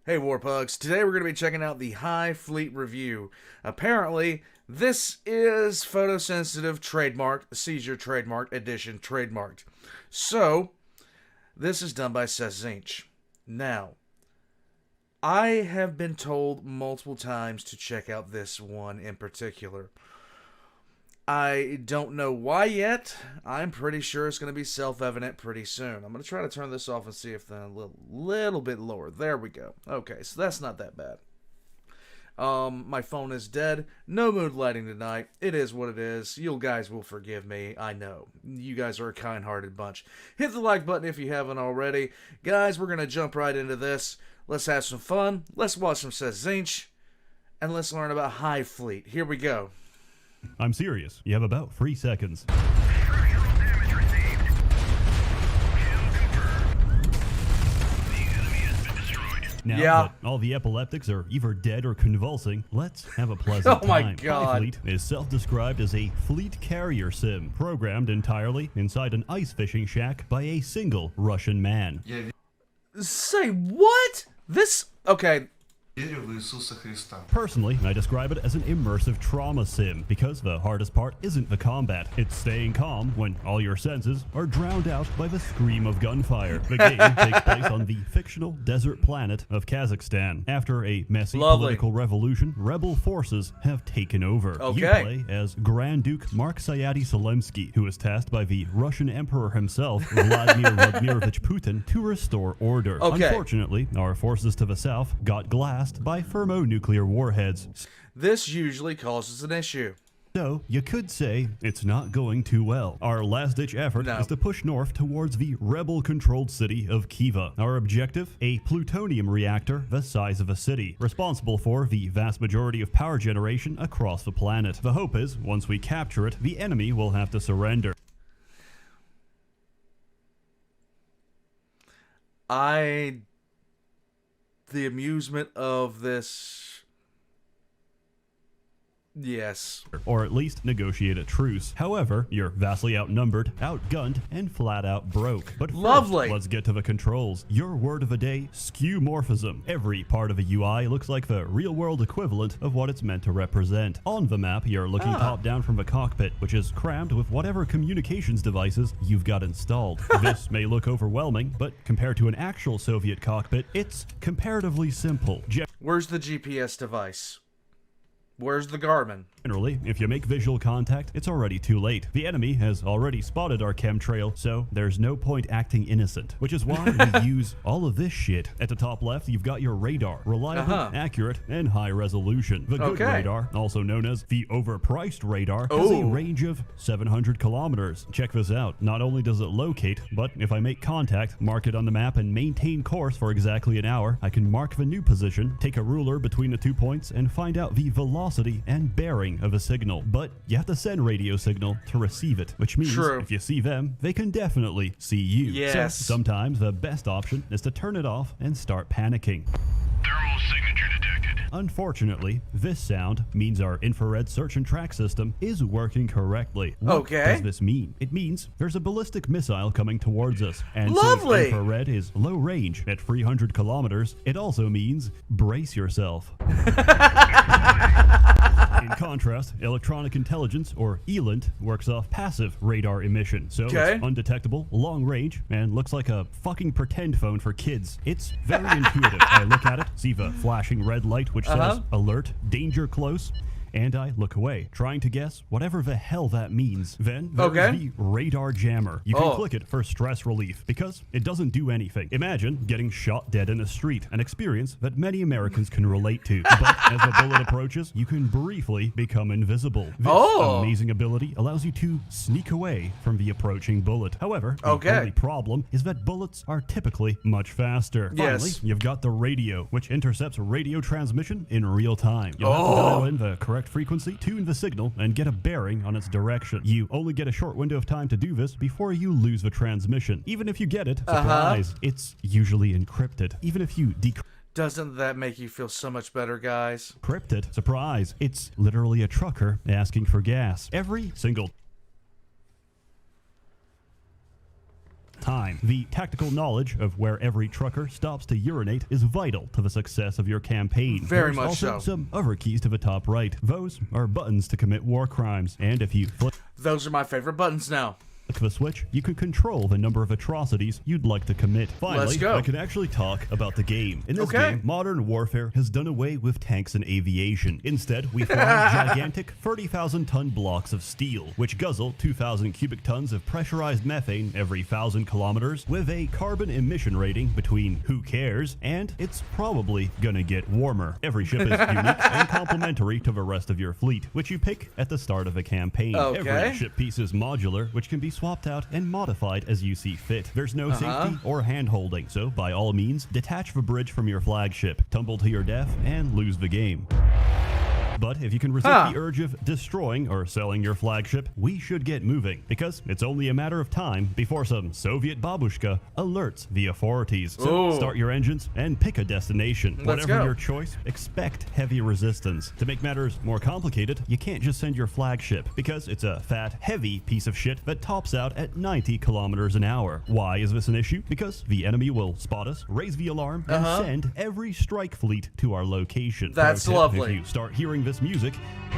Hey Warpugs, today we're going to be checking out the Highfleet review. Apparently, this is Photosensitive trademarked, Seizure trademarked, edition trademarked. So, this is done by SsethTzeentach. Now, I have been told multiple times to check out this one in particular. I don't know why yet. I'm pretty sure it's going to be self-evident pretty soon. I'm going to try to turn this off and see if a little bit lower. There we go. Okay, so that's not that bad. My phone is dead. No mood lighting tonight. It is what it is. You guys will forgive me. I know. You guys are a kind-hearted bunch. Hit the like button if you haven't already. Guys, we're going to jump right into this. Let's have some fun. Let's watch some SsethTzeentach. And let's learn about Highfleet. Here we go. I'm serious. You have about 3 seconds. Now that all the epileptics are either dead or convulsing, let's have a pleasant Oh my time. God. Highfleet is self-described as a fleet carrier sim, programmed entirely inside an ice fishing shack by a single Russian man. Say what? This... Okay. Personally, I describe it as an immersive trauma sim because the hardest part isn't the combat. It's staying calm when all your senses are drowned out by the scream of gunfire. The game takes place on the fictional desert planet of Kazakhstan. After a messy political revolution, rebel forces have taken over. You play as Grand Duke Mark Sayati-Solemsky, who is tasked by the Russian Emperor himself, Vladimir Vladimirovich Putin, to restore order. Unfortunately, our forces to the south got glassed by thermonuclear warheads. This usually causes an issue. So, you could say it's not going too well. Our last-ditch effort is to push north towards the rebel-controlled city of Khiva. Our objective? A plutonium reactor the size of a city, responsible for the vast majority of power generation across the planet. The hope is, once we capture it, the enemy will have to surrender. The amusement of this... Yes. Or at least negotiate a truce. However, you're vastly outnumbered, outgunned, and flat out broke. But first, let's get to the controls. Your word of the day, skeuomorphism. Every part of a UI looks like the real-world equivalent of what it's meant to represent. On the map, you're looking top-down from the cockpit, which is crammed with whatever communications devices you've got installed. This may look overwhelming, but compared to an actual Soviet cockpit, it's comparatively simple. Where's the GPS device? Where's the Garmin? Generally, if you make visual contact, it's already too late. The enemy has already spotted our chemtrail, so there's no point acting innocent, which is why we use all of this shit. At the top left, you've got your radar. Reliable, accurate, and high resolution. The good radar, also known as the overpriced radar, has a range of 700 kilometers. Check this out. Not only does it locate, but if I make contact, mark it on the map, and maintain course for exactly an hour, I can mark the new position, take a ruler between the 2 points, and find out the velocity and bearing of a signal. But you have to send radio signal to receive it, which means if you see them, they can definitely see you. So sometimes the best option is to turn it off and start panicking. Thermal signature detected. Unfortunately, this sound means our infrared search and track system is working correctly. What does this mean? It means there's a ballistic missile coming towards us. And since infrared is low range at 300 kilometers, it also means brace yourself. In contrast, electronic intelligence, or ELINT, works off passive radar emission, so it's undetectable, long range, and looks like a fucking pretend phone for kids. It's very intuitive. I look at it, see the flashing red light which says, alert, danger close, and I look away, trying to guess whatever the hell that means. Then there's the radar jammer. You can click it for stress relief, because it doesn't do anything. Imagine getting shot dead in the street, an experience that many Americans can relate to. But as the bullet approaches, you can briefly become invisible. This amazing ability allows you to sneak away from the approaching bullet. However, the only problem is that bullets are typically much faster. Finally, you've got the radio, which intercepts radio transmission in real time. You'll have to dial in the correct frequency, tune the signal, and get a bearing on its direction. You only get a short window of time to do this before you lose the transmission. Even if you get it, surprise, it's usually encrypted. Even if you Doesn't that make you feel so much better, guys? Decrypt it, surprise, it's literally a trucker asking for gas. Every single time. time. The tactical knowledge of where every trucker stops to urinate is vital to the success of your campaign. Very There's much also so. some other keys to the top right. Those are buttons to commit war crimes, and if you flick Those are my favorite buttons now. the switch, you can control the number of atrocities you'd like to commit. Finally, Let's go. I can actually talk about the game. In this game, modern warfare has done away with tanks and aviation. Instead, we fly gigantic 30,000-ton blocks of steel, which guzzle 2,000 cubic tons of pressurized methane every 1,000 kilometers, with a carbon emission rating between who cares and it's probably gonna get warmer. Every ship is unique and complementary to the rest of your fleet, which you pick at the start of a campaign. Every ship piece is modular, which can be swapped out and modified as you see fit. There's no safety or hand-holding, so by all means, detach the bridge from your flagship, tumble to your death, and lose the game. But if you can resist the urge of destroying or selling your flagship, we should get moving, because it's only a matter of time before some Soviet babushka alerts the authorities. So start your engines and pick a destination. Whatever your choice, expect heavy resistance. To make matters more complicated, you can't just send your flagship, because it's a fat, heavy piece of shit that tops out at 90 kilometers an hour. Why is this an issue? Because the enemy will spot us, raise the alarm, and send every strike fleet to our location. That's lovely. If you start hearing this music,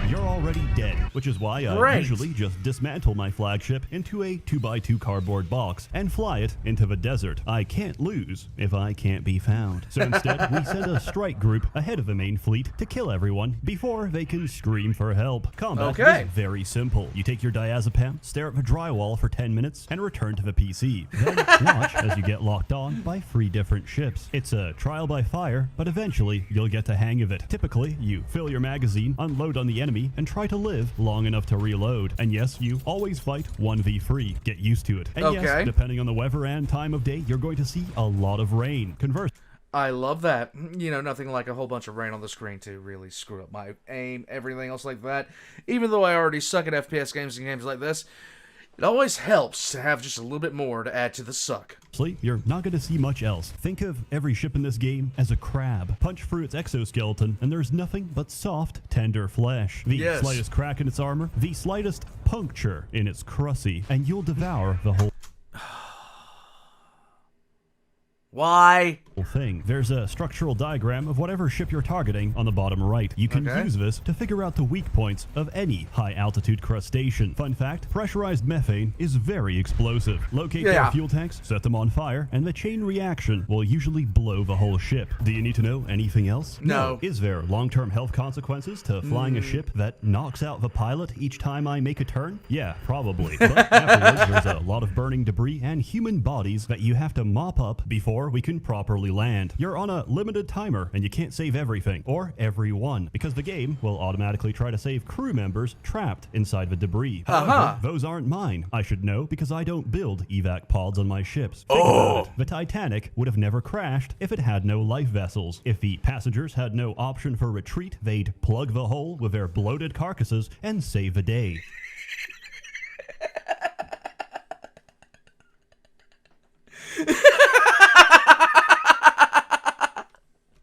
you're already dead, which is why I usually just dismantle my flagship into a 2x2 cardboard box and fly it into the desert. I can't lose if I can't be found. So instead, we send a strike group ahead of the main fleet to kill everyone before they can scream for help. Combat is very simple. You take your diazepam, stare at the drywall for 10 minutes, and return to the PC. Then watch as you get locked on by 3 different ships. It's a trial by fire, but eventually you'll get the hang of it. Typically, you fill your magazine, unload on the enemy, and try to live long enough to reload. And yes, you always fight 1v3. Get used to it. And yes, depending on the weather and time of day, you're going to see a lot of rain. I love that. You know, nothing like a whole bunch of rain on the screen to really screw up my aim, everything else like that. Even though I already suck at FPS games and games like this, it always helps to have just a little bit more to add to the suck. You're not going to see much else. Think of every ship in this game as a crab. Punch through its exoskeleton, and there's nothing but soft, tender flesh. The slightest crack in its armor, the slightest puncture in its crusty, and you'll devour the whole Why? thing. There's a structural diagram of whatever ship you're targeting on the bottom right. You can use this to figure out the weak points of any high-altitude crustacean. Fun fact, pressurized methane is very explosive. Locate their fuel tanks, set them on fire, and the chain reaction will usually blow the whole ship. Do you need to know anything else? No. Is there long-term health consequences to flying a ship that knocks out the pilot each time I make a turn? Yeah, probably. But afterwards, there's a lot of burning debris and human bodies that you have to mop up before we can properly land. You're on a limited timer and you can't save everything or everyone because the game will automatically try to save crew members trapped inside the debris. However, those aren't mine. I should know because I don't build evac pods on my ships. Think about it. The Titanic would have never crashed if it had no life vessels. If the passengers had no option for retreat, they'd plug the hole with their bloated carcasses and save the day.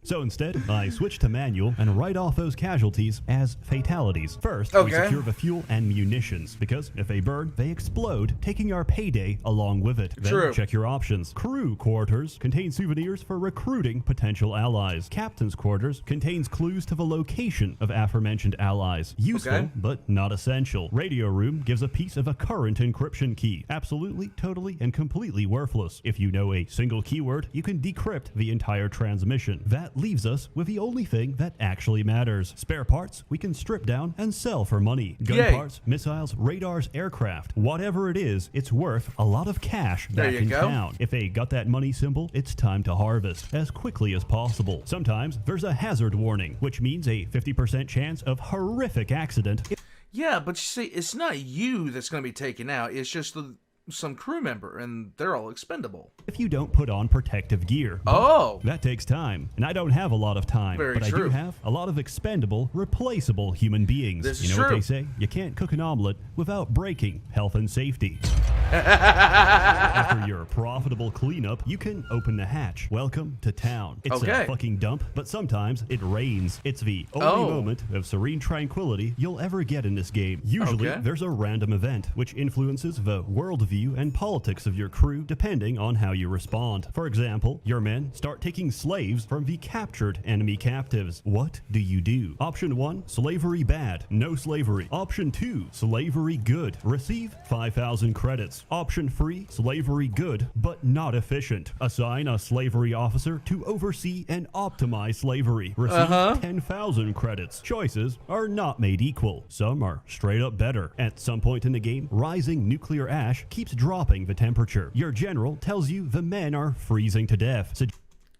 So instead, I switch to manual and write off those casualties as fatalities. First, we secure the fuel and munitions, because if they burn, they explode, taking our payday along with it. Then check your options. Crew quarters contain souvenirs for recruiting potential allies. Captain's quarters contains clues to the location of aforementioned allies. Useful, but not essential. Radio room gives a piece of a current encryption key. Absolutely, totally, and completely worthless. If you know a single keyword, you can decrypt the entire transmission. That leaves us with the only thing that actually matters. Spare parts we can strip down and sell for money. Gun parts, missiles, radars, aircraft. Whatever it is, it's worth a lot of cash back in town. If they got that money symbol, it's time to harvest as quickly as possible. Sometimes there's a hazard warning, which means a 50% chance of horrific accident. Yeah, but you see, it's not you that's going to be taken out. It's just some crew member, and they're all expendable. If you don't put on protective gear. That takes time. And I don't have a lot of time. But I do have a lot of expendable, replaceable human beings. This is you know true. What they say? You can't cook an omelet without breaking health and safety. After your profitable inevitable cleanup, you can open the hatch. Welcome to town. It's a fucking dump, but sometimes it rains. It's the only moment of serene tranquility you'll ever get in this game. Usually, there's a random event which influences the worldview and politics of your crew depending on how you respond. For example, your men start taking slaves from the captured enemy captives. What do you do? Option 1, slavery bad, no slavery. Option 2, slavery good, receive 5,000 credits. Option 3, slavery good, but not efficient. Assign a slavery officer to oversee and optimize slavery, receive 10,000 credits. Choices are not made equal. Some are straight up better. At some point in the game, rising nuclear ash keeps dropping the temperature. Your general tells you the men are freezing to death.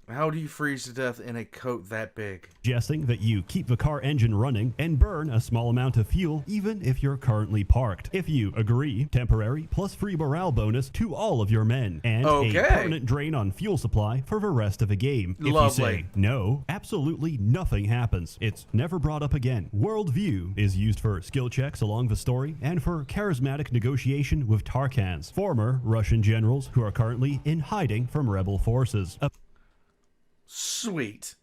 How do you freeze to death in a coat that big? Suggesting that you keep the car engine running and burn a small amount of fuel even if you're currently parked. If you agree, temporary plus free morale bonus to all of your men and a permanent drain on fuel supply for the rest of the game. If you say no, absolutely nothing happens. It's never brought up again. Worldview is used for skill checks along the story and for charismatic negotiation with Tarkans, former Russian generals who are currently in hiding from rebel forces. Sweet.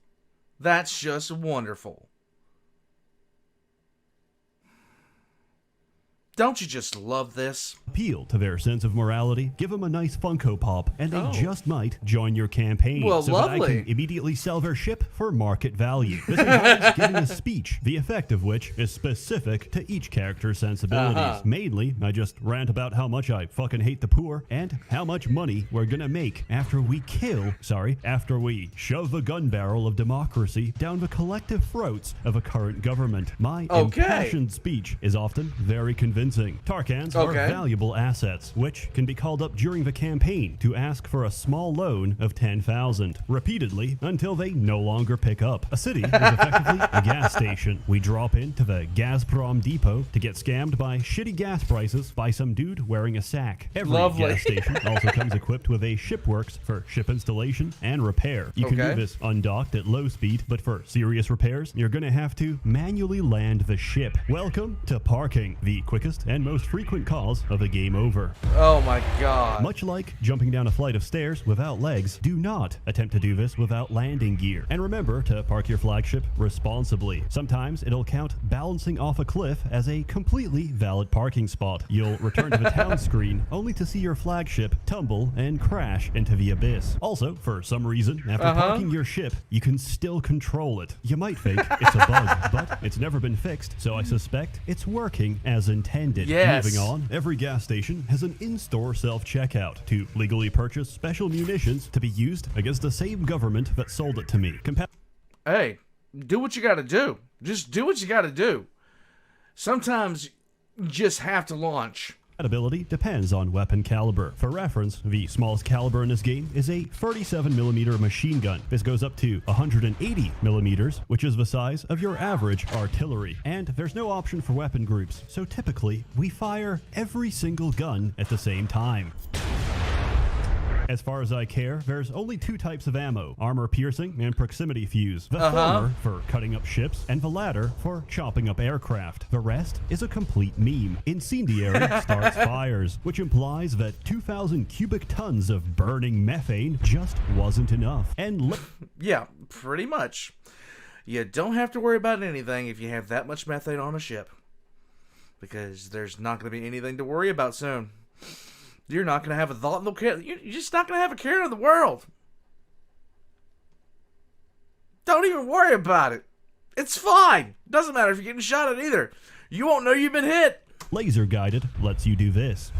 That's just wonderful. Don't you just love this? Appeal to their sense of morality, give them a nice Funko Pop, and they just might join your campaign. Well, so lovely. That I can immediately sell their ship for market value. This involves giving a speech, the effect of which is specific to each character's sensibilities. Mainly, I just rant about how much I fucking hate the poor and how much money we're gonna make after we shove the gun barrel of democracy down the collective throats of a current government. My impassioned speech is often very convincing. Tarkans are valuable assets, which can be called up during the campaign to ask for a small loan of 10,000, repeatedly until they no longer pick up. A city is effectively a gas station. We drop into the Gazprom depot to get scammed by shitty gas prices by some dude wearing a sack. Every gas station also comes equipped with a shipworks for ship installation and repair. You can do this undocked at low speed, but for serious repairs, you're gonna have to manually land the ship. Welcome to parking, the quickest and most frequent cause of a game over. Oh my god. Much like jumping down a flight of stairs without legs, do not attempt to do this without landing gear. And remember to park your flagship responsibly. Sometimes it'll count balancing off a cliff as a completely valid parking spot. You'll return to the town screen only to see your flagship tumble and crash into the abyss. Also, for some reason, after parking your ship, you can still control it. You might think it's a bug, but it's never been fixed, so I suspect it's working as intended. Moving on, every gas station has an in-store self-checkout to legally purchase special munitions to be used against the same government that sold it to me. Hey, do what you gotta do. Just do what you gotta do. Sometimes you just have to launch. Compatibility depends on weapon caliber. For reference, the smallest caliber in this game is a 37mm machine gun. This goes up to 180mm, which is the size of your average artillery. And there's no option for weapon groups, so typically we fire every single gun at the same time. As far as I care, there's only two types of ammo, armor piercing and proximity fuse. The former for cutting up ships and the latter for chopping up aircraft. The rest is a complete meme. Incendiary starts fires, which implies that 2,000 cubic tons of burning methane just wasn't enough. And yeah, pretty much. You don't have to worry about anything if you have that much methane on a ship. Because there's not going to be anything to worry about soon. You're not going to have a thought in the care. You're just not going to have a care in the world. Don't even worry about it. It's fine. Doesn't matter if you're getting shot at either. You won't know you've been hit. Laser guided lets you do this.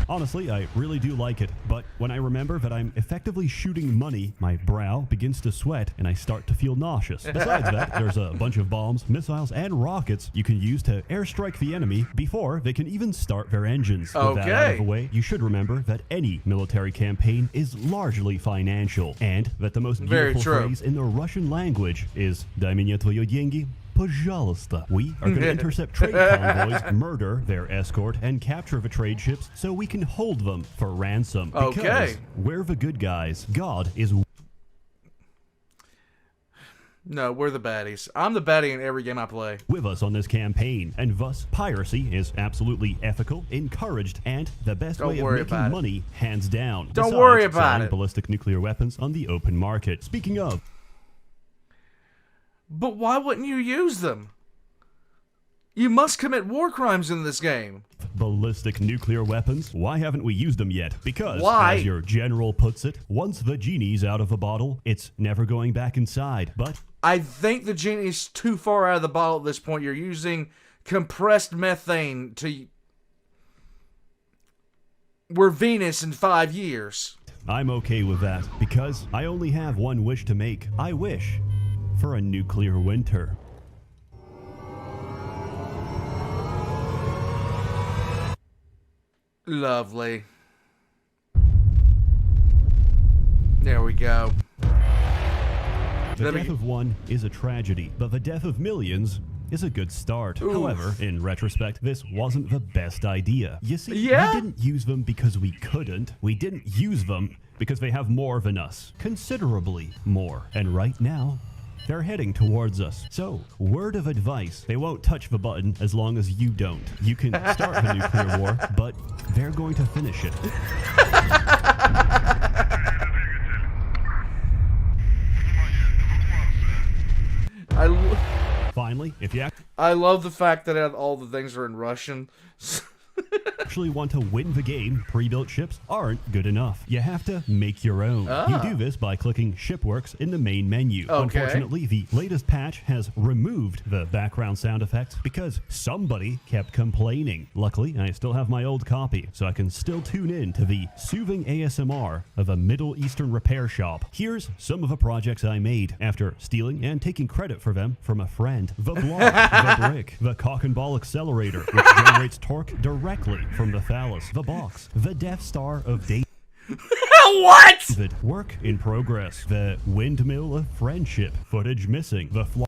Honestly, I really do like it, but when I remember that I'm effectively shooting money, my brow begins to sweat and I start to feel nauseous. Besides that, there's a bunch of bombs, missiles, and rockets you can use to airstrike the enemy before they can even start their engines. With that out of the way, you should remember that any military campaign is largely financial, and that the most beautiful phrase in the Russian language is «Дай мне твои деньги». Пожалуйста. We are going to intercept trade convoys, murder their escort, and capture the trade ships so we can hold them for ransom. Because we're the good guys. God is... No, we're the baddies. I'm the baddie in every game I play. With us on this campaign, and thus piracy is absolutely ethical, encouraged, and the best way of making money, hands down. Don't worry about selling it. Ballistic nuclear weapons on the open market. Speaking of... But why wouldn't you use them? You must commit war crimes in this game. Ballistic nuclear weapons? Why haven't we used them yet? Because, why? As your general puts it, once the genie's out of a bottle, it's never going back inside. But I think the genie's too far out of the bottle at this point. You're using compressed methane to... We're Venus in 5 years. I'm okay with that, because I only have one wish to make. I wish for a nuclear winter. Lovely. There we go. The death of one is a tragedy, but the death of millions is a good start. Oof. However, in retrospect, this wasn't the best idea. You see, we didn't use them because we couldn't. We didn't use them because they have more than us. Considerably more. And right now, they're heading towards us. So, word of advice, they won't touch the button as long as you don't. You can start the nuclear war, but they're going to finish it. Finally, if you I love the fact that all the things are in Russian. actually want to win the game, pre-built ships aren't good enough. You have to make your own. You do this by clicking Shipworks in the main menu. Okay. Unfortunately, the latest patch has removed the background sound effects because somebody kept complaining. Luckily, I still have my old copy, so I can still tune in to the soothing ASMR of a Middle Eastern repair shop. Here's some of the projects I made after stealing and taking credit for them from a friend. The block, the brick, the cock and ball accelerator, which generates torque directly from the phallus, the box, the Death Star of David. What? Work in progress, the windmill of friendship, footage missing, the fly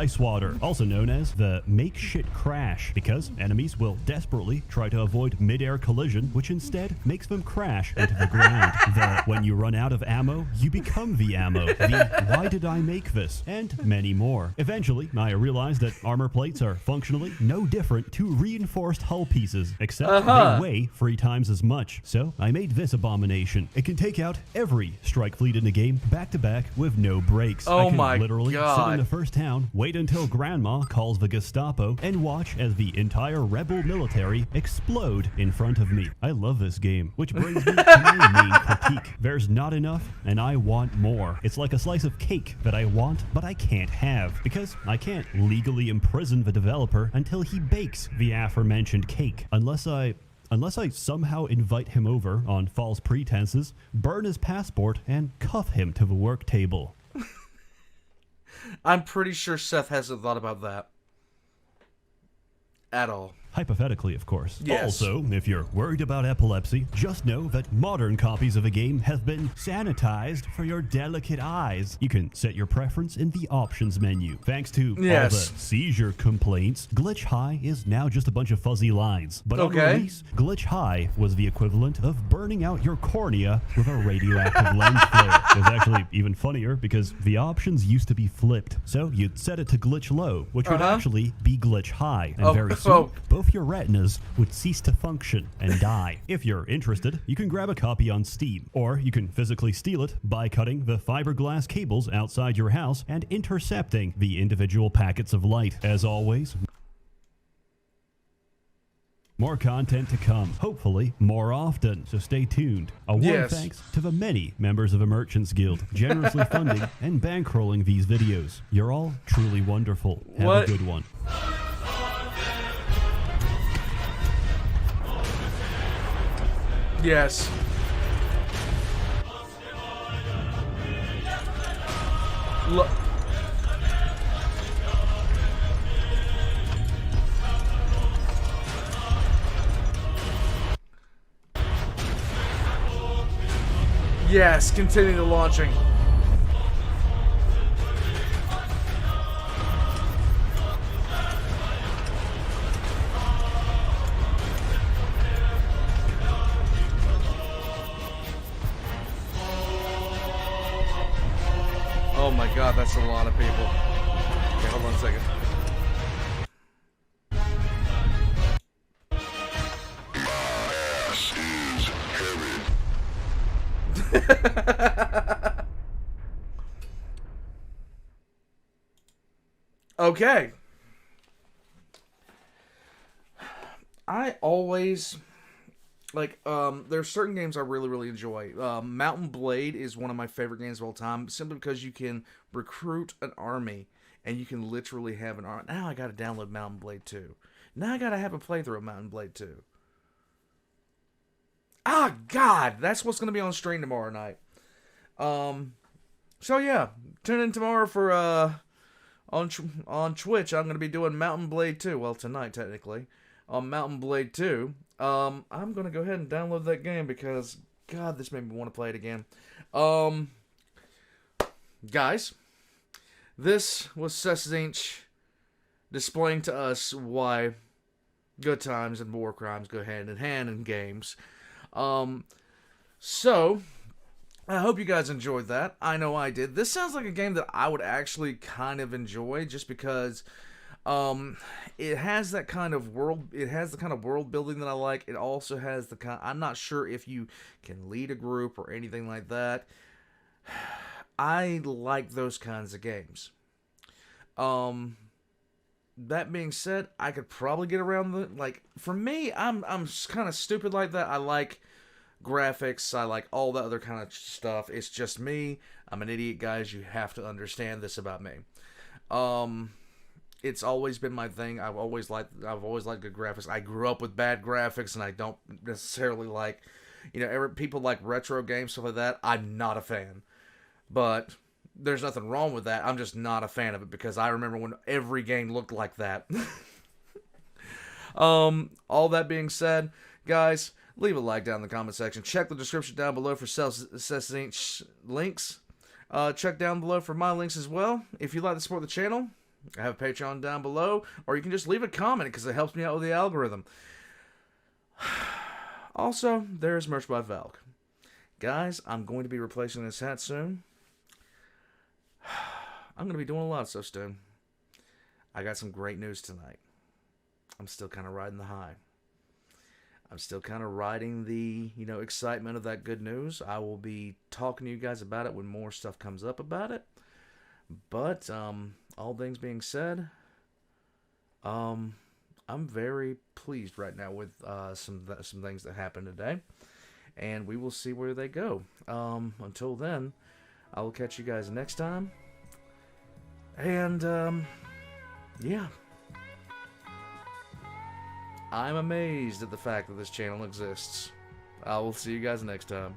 swatter, also known as the make shit crash, because enemies will desperately try to avoid mid-air collision, which instead makes them crash into the ground. The when you run out of ammo, you become the ammo. The why did I make this? And many more. Eventually, I realized that armor plates are functionally no different to reinforced hull pieces, except they weigh 3 times as much. So I made this abomination. It can take out every strike fleet in the game back to back with no breaks. Oh I can my literally God. sit in the first town, wait until Grandma calls the Gestapo, and watch as the entire rebel military explode in front of me. I love this game, which brings me to my main critique. There's not enough, and I want more. It's like a slice of cake that I want, but I can't have, because I can't legally imprison the developer until he bakes the aforementioned cake, unless I somehow invite him over on false pretenses, burn his passport, and cuff him to the work table. I'm pretty sure Seth hasn't thought about that at all. Hypothetically, of course. Yes. Also, if you're worried about epilepsy, just know that modern copies of the game have been sanitized for your delicate eyes. You can set your preference in the options menu. Thanks to all the seizure complaints, Glitch High is now just a bunch of fuzzy lines. But on release, Glitch High was the equivalent of burning out your cornea with a radioactive lens flare. It was actually even funnier because the options used to be flipped. So you'd set it to Glitch Low, which would actually be Glitch High. And very soon, both your retinas would cease to function and die. If you're interested, you can grab a copy on Steam, or you can physically steal it by cutting the fiberglass cables outside your house and intercepting the individual packets of light. As always, more content to come, hopefully more often, so stay tuned. A warm thanks to the many members of the Merchants Guild generously funding and bankrolling these videos. You're all truly wonderful. Have a good one. Yes. Look. Yes, continue the launching. Oh my god, that's a lot of people. Okay, hold on a second. Okay. I always there's certain games I really enjoy. Mountain Blade is one of my favorite games of all time, simply because you can recruit an army and you can literally have an army. Now I gotta download Mountain Blade 2. Now I gotta have a playthrough of Mountain Blade 2. Ah, God, that's what's gonna be on stream tomorrow night. So yeah, tune in tomorrow for on Twitch. I'm gonna be doing Mountain Blade 2. Well, tonight technically, on Mountain Blade 2. I'm gonna go ahead and download that game because God, this made me want to play it again. Guys, this was SsethTzeentach displaying to us why good times and war crimes go hand in hand in games. So I hope you guys enjoyed that. I know I did. This sounds like a game that I would actually kind of enjoy, just because it has that kind of world. It has the kind of world building that I like. It also has the kind. I'm not sure if you can lead a group or anything like that. I like those kinds of games. That being said, I could probably get around the for me, I'm kind of stupid like that. I like graphics. I like all that other kind of stuff. It's just me. I'm an idiot, guys. You have to understand this about me. It's always been my thing. I've always liked good graphics. I grew up with bad graphics, and I don't necessarily like, people like retro games, stuff like that. I'm not a fan. But there's nothing wrong with that. I'm just not a fan of it because I remember when every game looked like that. All that being said, guys, leave a like down in the comment section. Check the description down below for SsethTzeentach links. Check down below for my links as well. If you'd like to support the channel, I have a Patreon down below, or you can just leave a comment because it helps me out with the algorithm. Also, there's merch by Valk. Guys, I'm going to be replacing this hat soon. I'm going to be doing a lot of stuff soon. I got some great news tonight. I'm still kind of riding the high. I'm still kind of riding the, excitement of that good news. I will be talking to you guys about it when more stuff comes up about it. But, all things being said, I'm very pleased right now with some things that happened today. And we will see where they go. Until then, I will catch you guys next time. And, yeah. I'm amazed at the fact that this channel exists. I will see you guys next time.